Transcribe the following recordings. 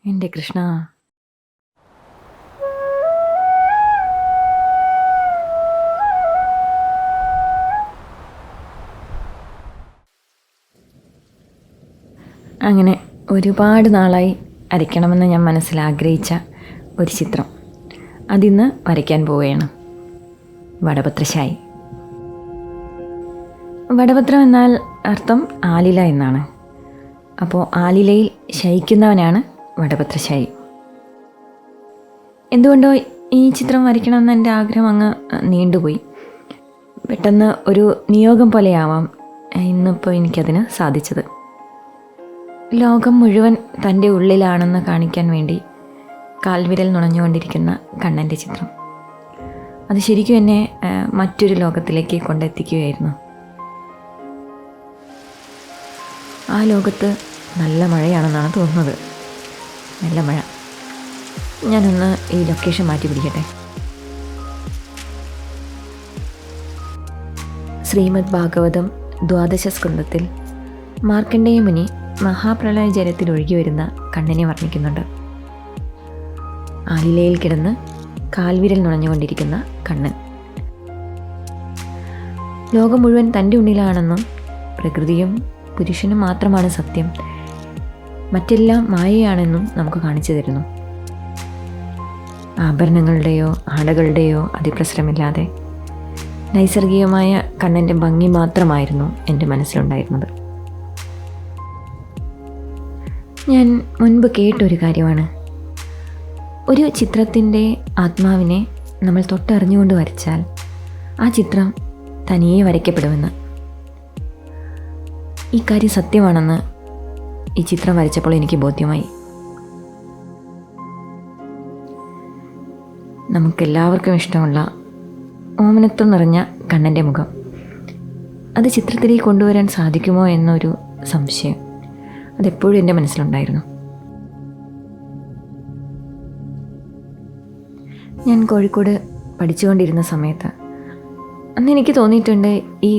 എൻ്റെ കൃഷ്ണ. അങ്ങനെ ഒരുപാട് നാളായി വരയ്ക്കണമെന്ന് ഞാൻ മനസ്സിൽ ആഗ്രഹിച്ച ഒരു ചിത്രം അതിന്ന് വരയ്ക്കാൻ പോവുകയാണ്. വടപത്രശായി. വടപത്രം എന്നാൽ അർത്ഥം ആലില എന്നാണ്. അപ്പോൾ ആലിലയിൽ ശയിക്കുന്നവനാണ് വടപത്രശായി. എന്തുകൊണ്ടോ ഈ ചിത്രം വരയ്ക്കണമെന്ന് എൻ്റെ ആഗ്രഹം അങ്ങ് നീണ്ടുപോയി. പെട്ടെന്ന് ഒരു നിയോഗം പോലെയാവാം ഇന്നിപ്പോൾ എനിക്കതിന് സാധിച്ചത്. ലോകം മുഴുവൻ തൻ്റെ ഉള്ളിലാണെന്ന് കാണിക്കാൻ വേണ്ടി കാൽവിരൽ നുണഞ്ഞുകൊണ്ടിരിക്കുന്ന കണ്ണൻ്റെ ചിത്രം അത് ശരിക്കും എന്നെ മറ്റൊരു ലോകത്തിലേക്ക് കൊണ്ടെത്തിക്കുകയായിരുന്നു. ആ ലോകത്ത് നല്ല മഴയാണെന്നാണ് തോന്നുന്നത്. നല്ല മഴ. ഞാനൊന്ന് ഈ ലൊക്കേഷൻ മാറ്റി പിടിക്കട്ടെ. ശ്രീമദ് ഭാഗവതം ദ്വാദശ സ്കന്ധത്തിൽ മാർക്കണ്ഡേയ മുനി മഹാപ്രളയ ജലത്തിൽ ഒഴുകി വരുന്ന കണ്ണനെ വർണ്ണിക്കുന്നുണ്ട്. ആലിലയിൽ കിടന്ന് കാൽവിരൽ നുണഞ്ഞുകൊണ്ടിരിക്കുന്ന കണ്ണൻ. ലോകം മുഴുവൻ തൻ്റെ ഉള്ളിലാണെന്നും പ്രകൃതിയും പുരുഷനും മാത്രമാണ് സത്യം, മറ്റെല്ലാം മായയാണെന്നും നമുക്ക് കാണിച്ചു തരുന്നു. ആഭരണങ്ങളുടെയോ ആടകളുടെയോ അതിപ്രസരമില്ലാതെ നൈസർഗികമായ കണ്ണൻ്റെ ഭംഗി മാത്രമായിരുന്നു എൻ്റെ മനസ്സിലുണ്ടായിരുന്നത്. ഞാൻ മുൻപ് കേട്ടൊരു കാര്യമാണ്, ഒരു ചിത്രത്തിൻ്റെ ആത്മാവിനെ നമ്മൾ തൊട്ടറിഞ്ഞുകൊണ്ട് വരച്ചാൽ ആ ചിത്രം തനിയെ വരയ്ക്കപ്പെടുമെന്ന്. ഈ കാര്യം സത്യമാണെന്ന് ഈ ചിത്രം വരച്ചപ്പോൾ എനിക്ക് ബോധ്യമായി. നമുക്കെല്ലാവർക്കും ഇഷ്ടമുള്ള ഓമനത്വം നിറഞ്ഞ കണ്ണൻ്റെ മുഖം അത് ചിത്രത്തിലേക്ക് കൊണ്ടുവരാൻ സാധിക്കുമോ എന്നൊരു സംശയം അതെപ്പോഴും എൻ്റെ മനസ്സിലുണ്ടായിരുന്നു. ഞാൻ കോഴിക്കോട് പഠിച്ചുകൊണ്ടിരുന്ന സമയത്ത് അന്ന് എനിക്ക് തോന്നിയിട്ടുണ്ട് ഈ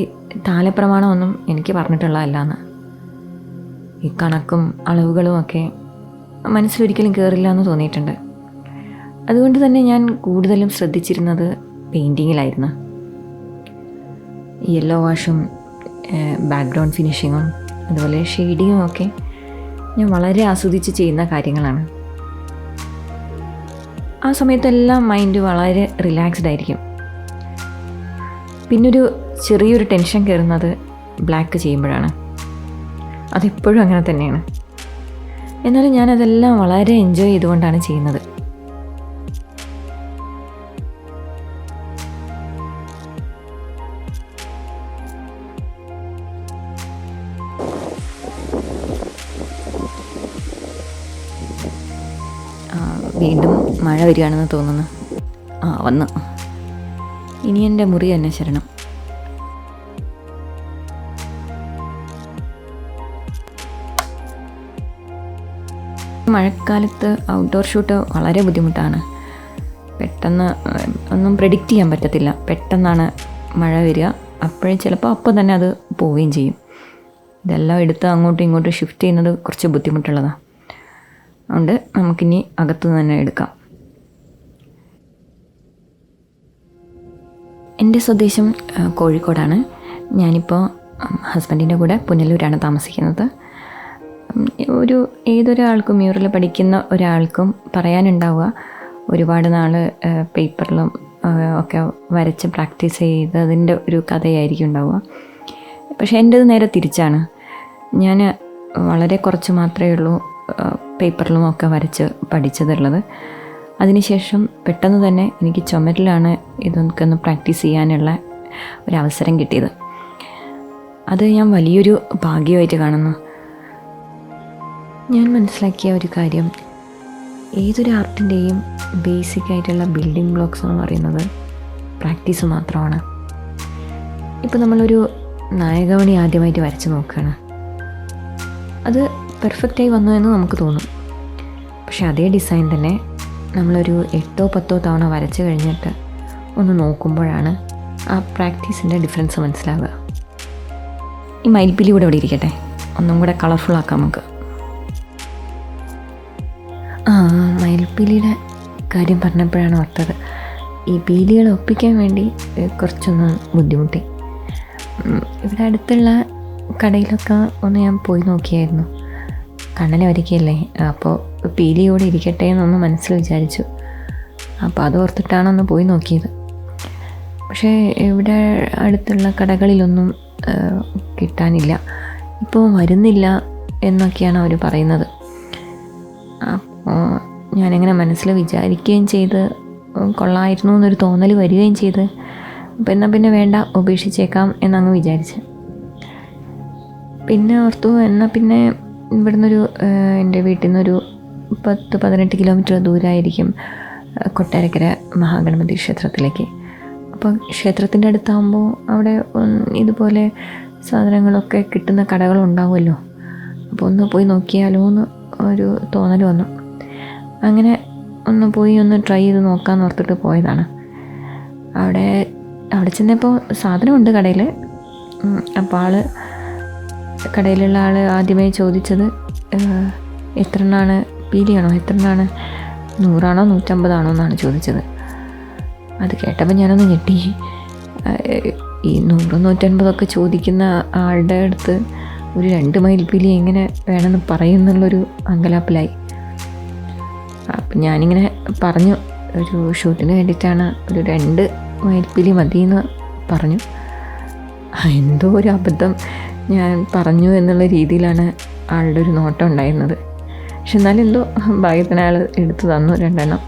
താലപ്രമാണമൊന്നും എനിക്ക് പറഞ്ഞിട്ടുള്ളതല്ല എന്ന്. ഈ കണക്കും അളവുകളും ഒക്കെ മനസ്സിലൊരിക്കലും കയറില്ല എന്ന് തോന്നിയിട്ടുണ്ട്. അതുകൊണ്ട് തന്നെ ഞാൻ കൂടുതലും ശ്രദ്ധിച്ചിരുന്നത് പെയിൻറ്റിങ്ങിലായിരുന്നു. യെല്ലോ വാഷും ബാക്ക്ഗ്രൗണ്ട് ഫിനിഷിങ്ങും അതുപോലെ ഷെയ്ഡിങ്ങും ഒക്കെ ഞാൻ വളരെ ആസ്വദിച്ച് ചെയ്യുന്ന കാര്യങ്ങളാണ്. ആ സമയത്തെല്ലാം മൈൻഡ് വളരെ റിലാക്സ്ഡ് ആയിരിക്കും. പിന്നൊരു ചെറിയൊരു ടെൻഷൻ കയറുന്നത് ബ്ലാക്ക് ചെയ്യുമ്പോഴാണ്. അതെപ്പോഴും അങ്ങനെ തന്നെയാണ്. എന്നാലും ഞാനതെല്ലാം വളരെ എൻജോയ് ചെയ്തുകൊണ്ടാണ് ചെയ്യുന്നത്. വീണ്ടും മഴ വരികയാണെന്ന് തോന്നുന്നു. വന്നു. ഇനി എൻ്റെ മുറി തന്നെ ശരണം. മഴക്കാലത്ത് ഔട്ട്ഡോർ ഷൂട്ട് വളരെ ബുദ്ധിമുട്ടാണ്. പെട്ടെന്ന് ഒന്നും പ്രെഡിക്റ്റ് ചെയ്യാൻ പറ്റത്തില്ല. പെട്ടെന്നാണ് മഴ വരിക, അപ്പോഴേ ചിലപ്പോൾ അപ്പം തന്നെ അത് പോവുകയും ചെയ്യും. ഇതെല്ലാം എടുത്ത് അങ്ങോട്ടും ഇങ്ങോട്ടും ഷിഫ്റ്റ് ചെയ്യുന്നത് കുറച്ച് ബുദ്ധിമുട്ടുള്ളതാണ്. അതുകൊണ്ട് നമുക്കിനി അകത്തു തന്നെ എടുക്കാം. എൻ്റെ സ്വദേശം കോഴിക്കോടാണ്. ഞാനിപ്പോൾ ഹസ്ബൻഡിൻ്റെ കൂടെ പുനലൂരാണ് താമസിക്കുന്നത്. ഏതൊരാൾക്കും മ്യൂറൽ പഠിക്കുന്ന ഒരാൾക്കും പറയാനുണ്ടാവുക ഒരുപാട് നാൾ പേപ്പറിലും ഒക്കെ വരച്ച് പ്രാക്ടീസ് ചെയ്തതിൻ്റെ ഒരു കഥയായിരിക്കും ഉണ്ടാവുക. പക്ഷേ എൻ്റേത് നേരെ തിരിച്ചാണ്. ഞാൻ വളരെ കുറച്ച് മാത്രമേ ഉള്ളൂ പേപ്പറിലും ഒക്കെ വരച്ച് പഠിച്ചതുള്ളത്. അതിനുശേഷം പെട്ടെന്ന് തന്നെ എനിക്ക് ചുമരിലാണ് ഇതൊക്കെ ഒന്ന് പ്രാക്ടീസ് ചെയ്യാനുള്ള ഒരവസരം കിട്ടിയത്. അത് ഞാൻ വലിയൊരു ഭാഗ്യമായിട്ട് കാണുന്നു. ഞാൻ മനസ്സിലാക്കിയ ഒരു കാര്യം, ഏതൊരു ആർട്ടിൻ്റെയും ബേസിക്കായിട്ടുള്ള ബിൽഡിംഗ് ബ്ലോക്സ് എന്ന് പറയുന്നത് പ്രാക്ടീസ് മാത്രമാണ്. ഇപ്പോൾ നമ്മളൊരു നായകവണി ആദ്യമായിട്ട് വരച്ച് നോക്കുകയാണ്. അത് പെർഫെക്റ്റായി വന്നു എന്ന് നമുക്ക് തോന്നും. പക്ഷെ അതേ ഡിസൈൻ തന്നെ നമ്മളൊരു 8-10 തവണ വരച്ച് കഴിഞ്ഞിട്ട് ഒന്ന് നോക്കുമ്പോഴാണ് ആ പ്രാക്ടീസിൻ്റെ ഡിഫറൻസ് മനസ്സിലാവുക. ഈ മയിൽപ്പീലി കൂടെ ഇവിടെ ഇരിക്കട്ടെ, ഒന്നും കൂടെ കളർഫുൾ ആക്കാം നമുക്ക്. മയിൽപ്പീലിയുടെ കാര്യം പറഞ്ഞപ്പോഴാണ് ഓർത്തത്. ഈ പീലികൾ ഒപ്പിക്കാൻ വേണ്ടി കുറച്ചൊന്ന് ബുദ്ധിമുട്ടി. ഇവിടെ അടുത്തുള്ള കടയിലൊക്കെ ഒന്ന് ഞാൻ പോയി നോക്കിയായിരുന്നു. കണ്ണനെ ഒരുക്കിയല്ലേ, അപ്പോൾ പീലിയോടെ ഇരിക്കട്ടെ എന്നൊന്ന് മനസ്സിൽ വിചാരിച്ചു. അപ്പോൾ അത് ഓർത്തിട്ടാണ് പോയി നോക്കിയത്. പക്ഷേ ഇവിടെ അടുത്തുള്ള കടകളിലൊന്നും കിട്ടാനില്ല, ഇപ്പോൾ വരുന്നില്ല എന്നൊക്കെയാണ് അവർ പറയുന്നത്. അപ്പോൾ ഞാനിങ്ങനെ മനസ്സിൽ വിചാരിക്കുകയും ചെയ്ത് കൊള്ളായിരുന്നു എന്നൊരു തോന്നൽ വരികയും ചെയ്ത്, അപ്പോൾ എന്നാൽ പിന്നെ വേണ്ട, ഉപേക്ഷിച്ചേക്കാം എന്നങ്ങ് വിചാരിച്ച്. പിന്നെ ഓർത്തു, എന്നാൽ പിന്നെ ഇവിടുന്നൊരു എൻ്റെ വീട്ടിൽ നിന്നൊരു 10-18 കിലോമീറ്റർ ദൂരമായിരിക്കും കൊട്ടാരക്കര മഹാഗണപതി ക്ഷേത്രത്തിലേക്ക്. അപ്പോൾ ക്ഷേത്രത്തിൻ്റെ അടുത്താകുമ്പോൾ അവിടെ ഇതുപോലെ സാധനങ്ങളൊക്കെ കിട്ടുന്ന കടകളുണ്ടാവുമല്ലോ. അപ്പോൾ ഒന്ന് പോയി നോക്കിയാലോ എന്ന് ഒരു തോന്നൽ വന്നു. അങ്ങനെ പോയി ട്രൈ ചെയ്ത് നോക്കാമെന്ന് ഓർത്തിട്ട് പോയതാണ്. അവിടെ ചെന്നപ്പോൾ സാധനമുണ്ട് കടയിൽ. അപ്പോൾ കടയിലുള്ള ആൾ ആദ്യമേ ചോദിച്ചത് എത്ര എണ്ണമാണ്, പീലിയാണോ, എത്ര എണ്ണമാണ്, 100 150 എന്നാണ് ചോദിച്ചത്. അത് കേട്ടപ്പോൾ ഞാനൊന്ന് ഞെട്ടി. ഈ 100 150 ചോദിക്കുന്ന ആളുടെ അടുത്ത് ഒരു 2 മയിൽപ്പീലി എങ്ങനെ വേണമെന്ന് പറയുന്നുള്ളൊരു അങ്കലാപ്പിലായി. അപ്പം ഞാനിങ്ങനെ പറഞ്ഞു, ഒരു ഷൂട്ടിന് വേണ്ടിയിട്ടാണ്, ഒരു 2 മയിൽപ്പീലി മതിയെന്ന് പറഞ്ഞു. എന്തോ ഒരു അബദ്ധം ഞാൻ പറഞ്ഞു എന്നുള്ള രീതിയിലാണ് ആളുടെ ഒരു നോട്ടം ഉണ്ടായിരുന്നത്. പക്ഷെ എന്നാലും എന്തോ ഭാഗ്യത്തിന് ആൾ എടുത്തു തന്നു 2 എണ്ണം.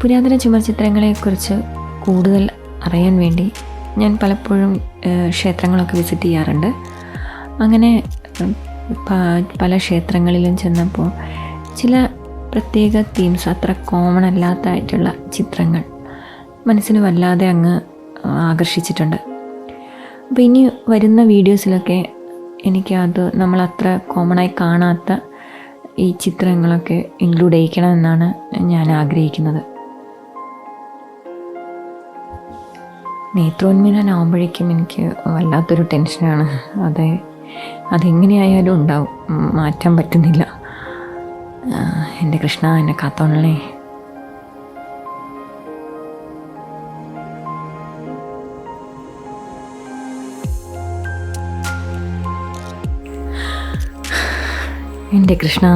പുരാതന ചുമർ ചിത്രങ്ങളെക്കുറിച്ച് കൂടുതൽ അറിയാൻ വേണ്ടി ഞാൻ പലപ്പോഴും ക്ഷേത്രങ്ങളൊക്കെ വിസിറ്റ് ചെയ്യാറുണ്ട്. അങ്ങനെ പല ക്ഷേത്രങ്ങളിലും ചെന്നപ്പോൾ ചില പ്രത്യേക തീംസ്, അത്ര കോമൺ അല്ലാത്തതായിട്ടുള്ള ചിത്രങ്ങൾ മനസ്സിന് വല്ലാതെ അങ്ങ് ആകർഷിച്ചിട്ടുണ്ട്. അപ്പോൾ ഇനി വരുന്ന വീഡിയോസിലൊക്കെ എനിക്കത് നമ്മളത്ര കോമണായി കാണാത്ത ഈ ചിത്രങ്ങളൊക്കെ ഇൻക്ലൂഡ് ചെയ്യിക്കണമെന്നാണ് ഞാൻ ആഗ്രഹിക്കുന്നത്. നേത്രോന്മീലനാകുമ്പോഴേക്കും എനിക്ക് വല്ലാത്തൊരു ടെൻഷനാണ്. അതെങ്ങനെയായാലും ഉണ്ടാവും, മാറ്റാൻ പറ്റുന്നില്ല. എൻ്റെ കൃഷ്ണ, എന്നെ കാത്തോളണേ. എൻ്റെ കൃഷ്ണ.